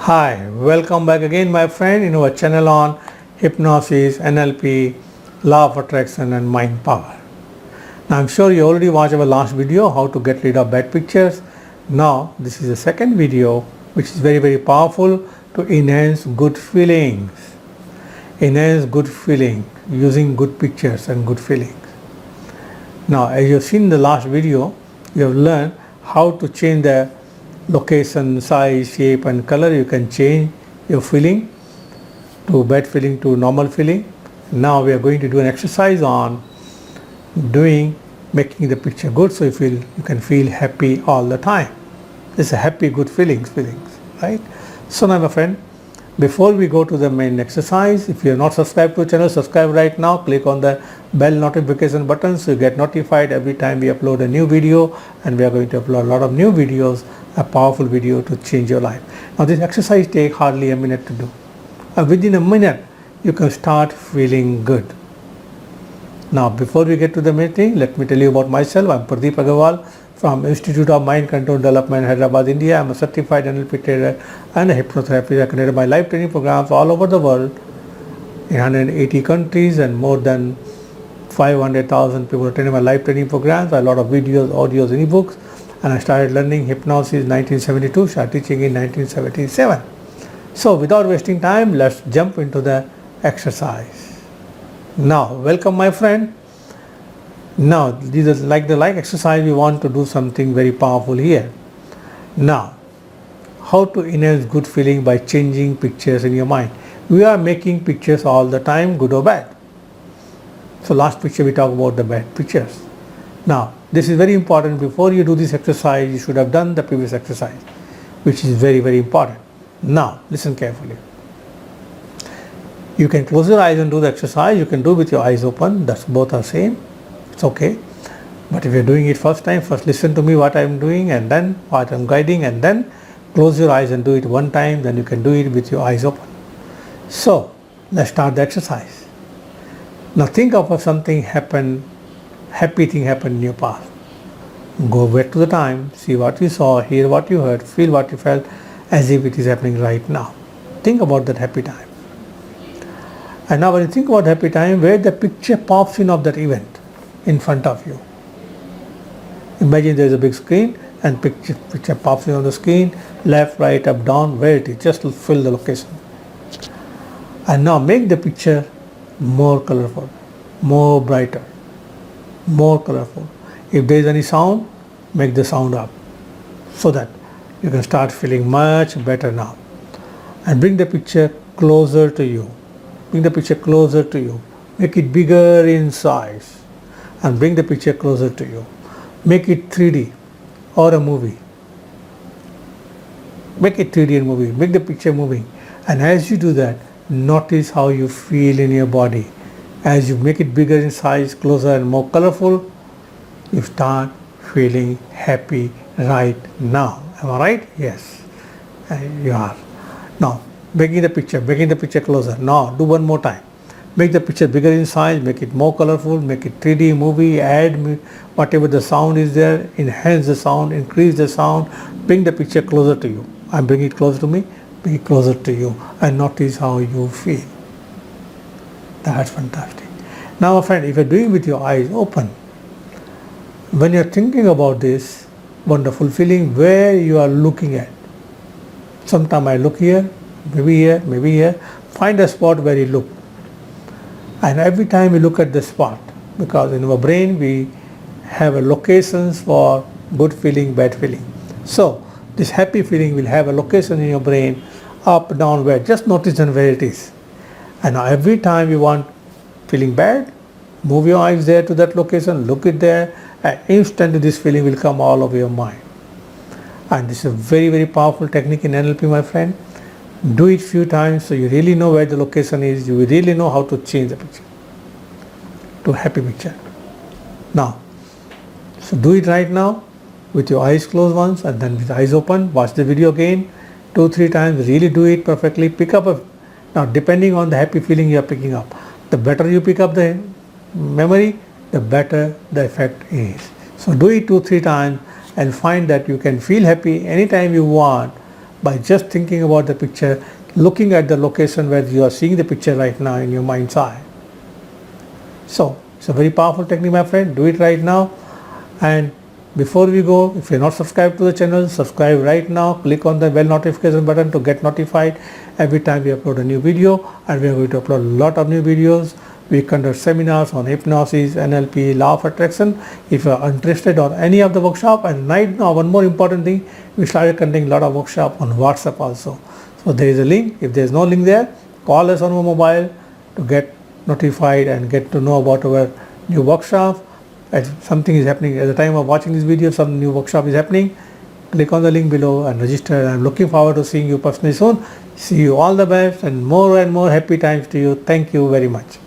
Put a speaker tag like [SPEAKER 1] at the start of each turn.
[SPEAKER 1] Hi, welcome back again my friend in our channel on Hypnosis, NLP, Law of Attraction and Mind Power. Now I'm sure you already watched our last video how to get rid of bad pictures. Now this is the second video which is very powerful to enhance good feelings. Enhance good feeling using good pictures and good feelings. Now as you have seen in the last video, you have learned how to change the location, size, shape and color. You can change your feeling to bad feeling to normal feeling. Now we are going to do an exercise on making the picture good, so you can feel happy all the time. It's a happy good feelings, right? So now my friend, before we go to the main exercise, if you have not subscribed to the channel, subscribe right now. Click on the bell notification button so you get notified every time we upload a new video, and we are going to upload a lot of new videos, a powerful video to change your life. Now this exercise takes hardly a minute to do. Within a minute you can start feeling good. Now before we get to the main thing, let me tell you about myself. I'm Pradeep Aggarwal from Institute of Mind Control Development, Hyderabad, India. I'm a certified NLP trainer and a hypnotherapist. I conduct my live training programs all over the world in 180 countries, and more than 500,000 people attending my live training programs. A lot of videos, audios and ebooks. And I started learning hypnosis in 1972, started teaching in 1977. So without wasting time, let's jump into the exercise. Now, welcome my friend. Now, this is like the exercise, we want to do something very powerful here. Now, how to enhance good feeling by changing pictures in your mind. We are making pictures all the time, good or bad. So last picture we talked about the bad pictures. Now, this is very important. Before you do this exercise, you should have done the previous exercise, which is very important. Now, listen carefully. You can close your eyes and do the exercise. You can do with your eyes open. That's both are same. It's okay. But if you're doing it first time, first listen to me what I'm doing and then what I'm guiding, and then close your eyes and do it one time. Then you can do it with your eyes open. So, let's start the exercise. Now think of something happy thing happened in your past. Go back to the time, see what you saw, hear what you heard, feel what you felt, as if it is happening right now. Think about that happy time. And now when you think about happy time, where the picture pops in of that event in front of you. Imagine there is a big screen and picture pops in on the screen, left, right, up, down, where it is, just to fill the location. And now make the picture more colorful, more brighter, more colorful. If there is any sound, make the sound up so that you can start feeling much better now. And bring the picture closer to you. Bring the picture closer to you. Make it bigger in size and bring the picture closer to you. Make it 3D or a movie. Make it 3D and movie. Make the picture moving. And as you do that, notice how you feel in your body. As you make it bigger in size, closer and more colorful, you start feeling happy right now. Am I right? Yes, you are. Now, making the picture closer. Now, do one more time. Make the picture bigger in size, make it more colorful, make it 3D movie, add whatever the sound is there, enhance the sound, increase the sound, bring the picture closer to you. And bring it closer to me, bring it closer to you, and notice how you feel. That's fantastic. Now, my friend, if you're doing with your eyes open, when you're thinking about this wonderful feeling, where you are looking at. Sometime I look here, maybe here. Find a spot where you look. And every time you look at the spot, because in our brain we have a locations for good feeling, bad feeling. So this happy feeling will have a location in your brain, up, down, where. Just notice where it is. And now every time you want feeling bad, move your eyes there to that location, look it there, and instantly this feeling will come all over your mind. And this is a very powerful technique in NLP, my friend. Do it few times so you really know where the location is. You will really know how to change the picture to a happy picture. Now, so do it right now with your eyes closed once and then with eyes open. Watch the video again 2-3 times. Really do it perfectly. Pick up now depending on the happy feeling you are picking up. The better you pick up the memory, the better the effect is. So do it 2-3 times and find that you can feel happy anytime you want by just thinking about the picture, looking at the location where you are seeing the picture right now in your mind's eye. So it's a very powerful technique, my friend. Do it right now. And before we go, if you're not subscribed to the channel, subscribe right now. Click on the bell notification button to get notified every time we upload a new video. And we are going to upload a lot of new videos. We conduct seminars on hypnosis, NLP, law of attraction. If you are interested on any of the workshop, and right now one more important thing, we started conducting a lot of workshop on WhatsApp also. So there is a link. If there is no link there, call us on our mobile to get notified and get to know about our new workshop. As something is happening at the time of watching this video, some new workshop is happening. Click on the link below and register. I'm looking forward to seeing you personally soon. See you all the best and more happy times to you. Thank you very much.